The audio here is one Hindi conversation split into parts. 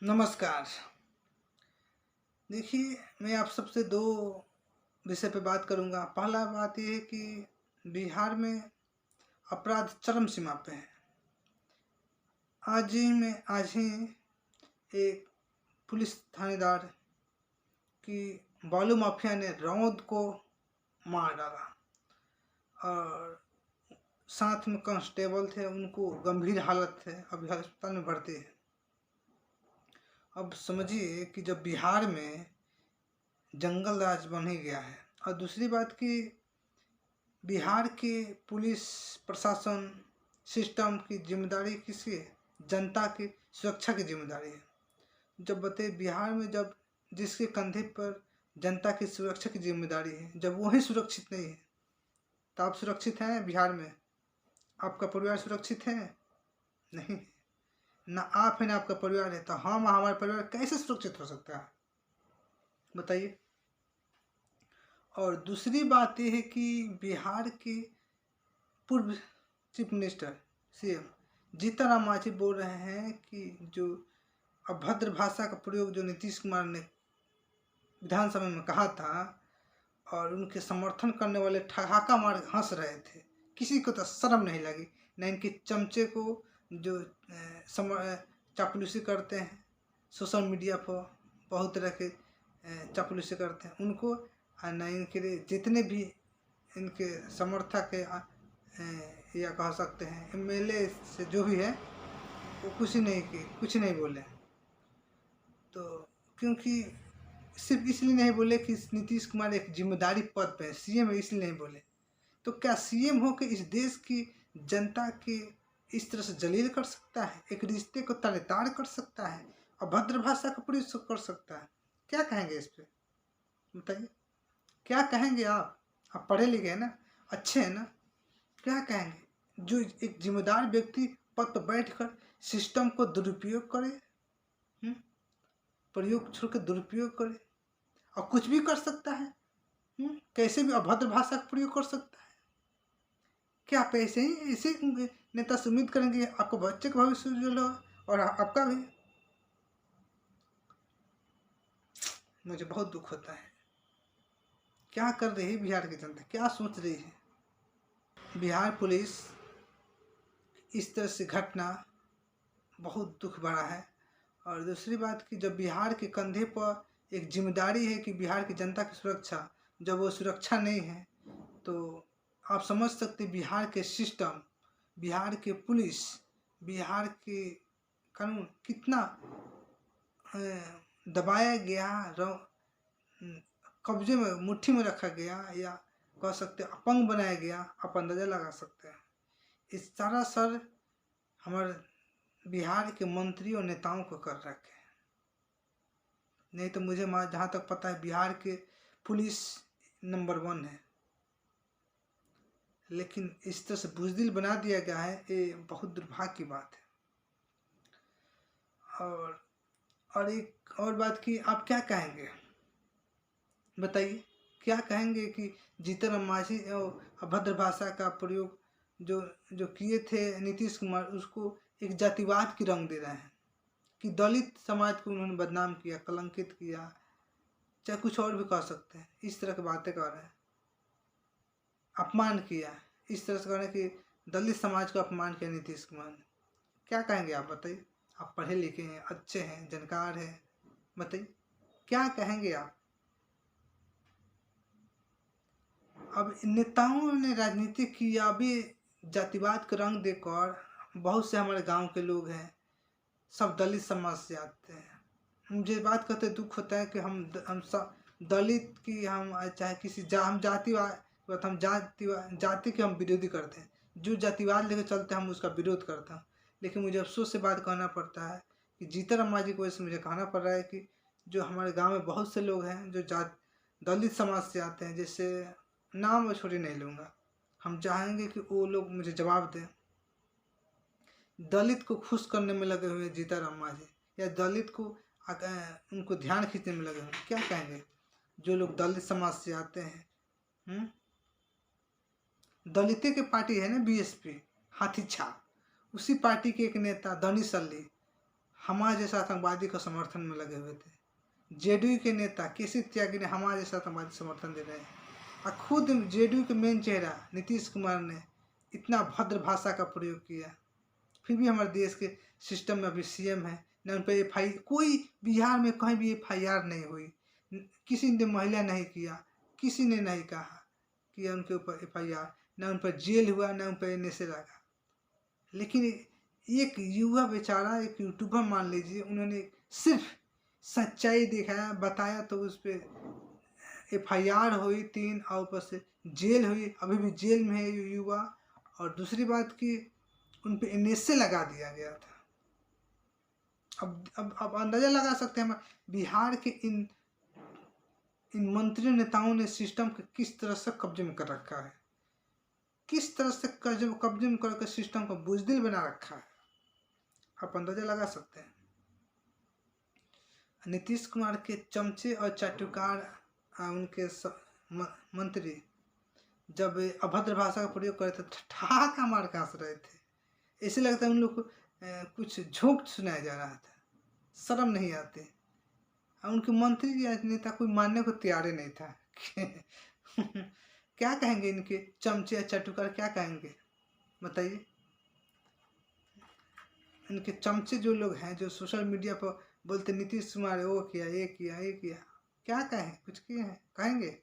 नमस्कार। देखिए, मैं आप सबसे 2 विषय पे बात करूँगा। पहला बात ये है कि बिहार में अपराध चरम सीमा पे है। आज ही एक पुलिस थानेदार की बालू माफिया ने रौंद को मार डाला और साथ में कांस्टेबल थे, उनको गंभीर हालत है, अभी अस्पताल में भर्ती है। अब समझिए कि जब बिहार में जंगल राज बन ही गया है और दूसरी बात कि बिहार के पुलिस प्रशासन सिस्टम की जिम्मेदारी किसकी है? जनता की सुरक्षा की जिम्मेदारी है। जब बताइए बिहार में जब जिसके कंधे पर जनता की सुरक्षा की जिम्मेदारी है, जब वही सुरक्षित नहीं है तो आप सुरक्षित हैं? बिहार में आपका परिवार सुरक्षित है? नहीं, ना आप है ना आपका परिवार है, तो हम हमारा परिवार कैसे सुरक्षित हो सकता है बताइए। और दूसरी बात यह है कि बिहार के पूर्व chief minister CM Jitan Ram Manjhi बोल रहे हैं कि जो अभद्र भाषा का प्रयोग जो नीतीश कुमार ने विधानसभा में कहा था और उनके समर्थन करने वाले ठहाका मार हंस रहे थे। किसी को तो शर्म नहीं लगी, न इनके चमचे को जो चापलूसी करते हैं सोशल मीडिया पर, बहुत तरह के चापलूसी करते हैं उनको, और न इनके लिए जितने भी इनके समर्थक है या कह सकते हैं एमएलए से जो भी है वो कुछ नहीं बोले। तो क्योंकि सिर्फ इसलिए नहीं बोले कि नीतीश कुमार एक जिम्मेदारी पद पे है, सीएम है इसलिए नहीं बोले। तो क्या सीएम हो के इस देश की जनता के इस तरह से जलील कर सकता है? एक रिश्ते को तड़ेताड़ कर सकता है? अभद्र भाषा का प्रयोग कर सकता है? क्या कहेंगे इस पे बताइए? क्या कहेंगे आप पढ़े लिखे हैं ना, अच्छे हैं ना, क्या कहेंगे? जो एक जिम्मेदार व्यक्ति पद पर बैठकर सिस्टम को दुरुपयोग करे, प्रयोग छोड़ के दुरुपयोग करे और कुछ भी कर सकता है, कैसे भी अभद्र भाषा का प्रयोग कर सकता है। क्या आप ऐसे नेता से उम्मीद करेंगे आपको बच्चे का भविष्य उज्जवल होगा और आपका भी? मुझे बहुत दुख होता है। क्या कर रही है बिहार की जनता, क्या सोच रही है? बिहार पुलिस इस तरह से घटना बहुत दुख भरा है। और दूसरी बात कि जब बिहार के कंधे पर एक जिम्मेदारी है कि बिहार की जनता की सुरक्षा, जब वो सुरक्षा नहीं है तो आप समझ सकते बिहार के सिस्टम, बिहार के पुलिस, बिहार के कानून कितना दबाया गया, कब्जे में मुट्ठी में रखा गया, या कह सकते अपंग बनाया गया। आप अंदाजा लगा सकते हैं। इस सारा सर हमारे बिहार के मंत्री और नेताओं को कर रखे हैं। नहीं तो मुझे जहाँ तक पता है बिहार के पुलिस नंबर 1 है, लेकिन इस तरह से बुजदिल बना दिया गया है, ये बहुत दुर्भाग्य की बात है। और एक और बात कि आप क्या कहेंगे बताइए? क्या कहेंगे कि जीतन राम मांझी अभद्र भाषा का प्रयोग जो किए थे नीतीश कुमार, उसको एक जातिवाद की रंग दे रहे हैं कि दलित समाज को उन्होंने बदनाम किया, कलंकित किया, चाहे कुछ और भी कह सकते हैं। इस तरह की बातें कर रहे हैं, अपमान किया, इस तरह से कह रहे हैं कि दलित समाज को अपमान किया नीतीश कुमार ने। क्या कहेंगे आप बताइए? आप पढ़े लिखे हैं, अच्छे हैं, जानकार हैं, बताइए क्या कहेंगे आप? अब नेताओं ने राजनीति किया भी जातिवाद का रंग देकर। बहुत से हमारे गांव के लोग हैं, सब दलित समाज से आते हैं। मुझे बात करते दुख होता है कि हम सब दलित की, हम चाहे किसी हम जातिवाद, हम जाति के हम विरोधी करते हैं। जो जातिवाद लेकर चलते हैं हम उसका विरोध करते हैं। लेकिन मुझे अफसोस से बात कहना पड़ता है कि जीतन राम मांझी की वजह से मुझे कहना पड़ रहा है कि जो हमारे गांव में बहुत से लोग हैं जो दलित समाज से आते हैं, जैसे नाम मैं छोटी नहीं लूँगा, हम चाहेंगे कि वो लोग मुझे जवाब दें। दलित को खुश करने में लगे हुए जीतन राम मांझी, या दलित को उनको ध्यान खींचने में लगे हुए, क्या कहेंगे जो लोग दलित समाज से आते हैं? दलित के पार्टी है ना बीएसपी, हाथी छाप, उसी पार्टी के एक नेता दनिश अली हमारे जैसा आतंकवादी का समर्थन में लगे हुए थे। जेडीयू के नेता केसी त्यागी ने हमारे जैसा आतंकवादी समर्थन दे रहे हैं, और खुद जेडीयू के मेन चेहरा नीतीश कुमार ने इतना भद्र भाषा का प्रयोग किया। फिर भी हमारे देश के सिस्टम में अभी सीएम है, न उन पर कोई बिहार में कहीं भी FIR नहीं हुई, किसी ने महिला नहीं किया, किसी ने नहीं कहा कि उनके ऊपर FIR, न उन पर जेल हुआ, न उन पर NSA लगा। लेकिन एक युवा बेचारा, एक यूट्यूबर मान लीजिए, उन्होंने सिर्फ सच्चाई दिखाया, बताया, तो उस पर FIR हुई 3 और ऊपर से जेल हुई, अभी भी जेल में है युवा। और दूसरी बात कि उन पे NSA लगा दिया गया था। अब अंदाजा लगा सकते हैं हम बिहार के इन मंत्री नेताओं ने सिस्टम को किस तरह से कब्जे में कर रखा है, किस तरह से कब्जे में करके सिस्टम को बुजदिल बना रखा है, आप अंदाजा लगा सकते हैं। नीतीश कुमार के चमचे और चाटुकार उनके मंत्री जब अभद्र भाषा का प्रयोग कर रहे थे, ठहाका मार के हंस रहे थे। ऐसे लगता है उन लोग को कुछ झूठ सुनाया जा रहा था, शर्म नहीं आती। उनके मंत्री या नेता कोई मानने को तैयार नहीं था। क्या कहेंगे इनके चमचे या चटुकार, क्या कहेंगे बताइए। इनके चमचे जो लोग हैं, जो सोशल मीडिया पर बोलते नीतीश कुमार वो किया, ये किया, ये किया, क्या कहें, कुछ किए हैं कहेंगे।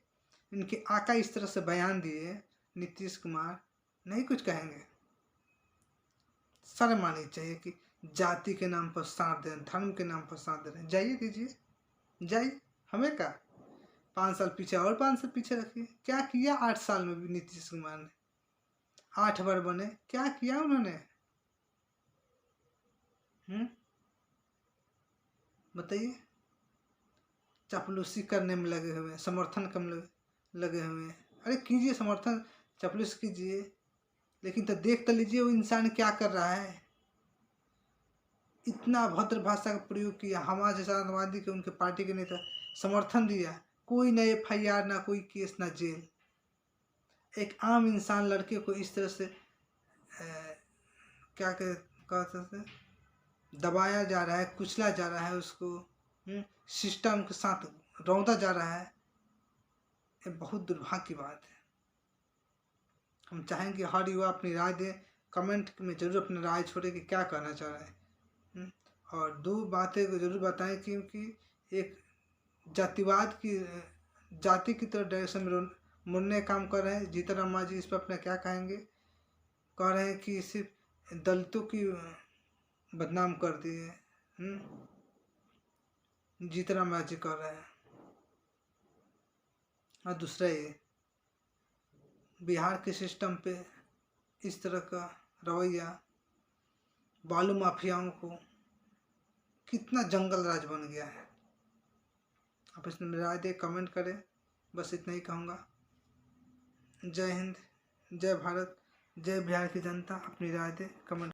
इनके आका इस तरह से बयान दिए, नीतीश कुमार नहीं कुछ कहेंगे। शर्म आनी चाहिए कि जाति के नाम पर साथ दे रहे, धर्म के नाम पर साथ दे रहे हैं। जाइए दीजिए, जाइए, हमें का 5 साल पीछे और 5 साल पीछे रखिए। क्या किया 8 साल में भी नीतीश कुमार ने? 8 बार बने, क्या किया उन्होंने? बताइए। चापलूसी करने में लगे हुए हैं, समर्थन कम लगे हुए हैं। अरे कीजिए समर्थन, चापलूसी कीजिए, लेकिन तो देख तो लीजिए वो इंसान क्या कर रहा है। इतना भद्र भाषा का प्रयोग किया, हमारे जैसा आतंकवादी के उनके पार्टी के नेता समर्थन दिया, कोई ना FIR, ना कोई केस, ना जेल। एक आम इंसान लड़के को इस तरह से क्या कहते हैं, दबाया जा रहा है, कुचला जा रहा है, उसको सिस्टम के साथ रौंदा जा रहा है। ये बहुत दुर्भाग्य की बात है। हम चाहेंगे हर युवा अपनी राय दे, कमेंट में जरूर अपनी राय छोड़े कि क्या कहना चाह रहे हैं। और 2 बातें को जरूर बताएं, क्योंकि एक जातिवाद की जाति की तरफ डायरेक्शन में मुड़ने काम कर रहे हैं। जीतनराम मांझी इस पर अपना क्या कहेंगे? कह रहे हैं कि सिर्फ दलितों की बदनाम कर दिए, जीतनराम मांझी कर रहे हैं। और दूसरा ये बिहार के सिस्टम पे इस तरह का रवैया, बालू माफियाओं को कितना जंगल राज बन गया है। आप इसमें राय दे, कमेंट करें, बस इतना ही कहूँगा। जय हिंद, जय भारत, जय बिहार की जनता। अपनी राय दे, कमेंट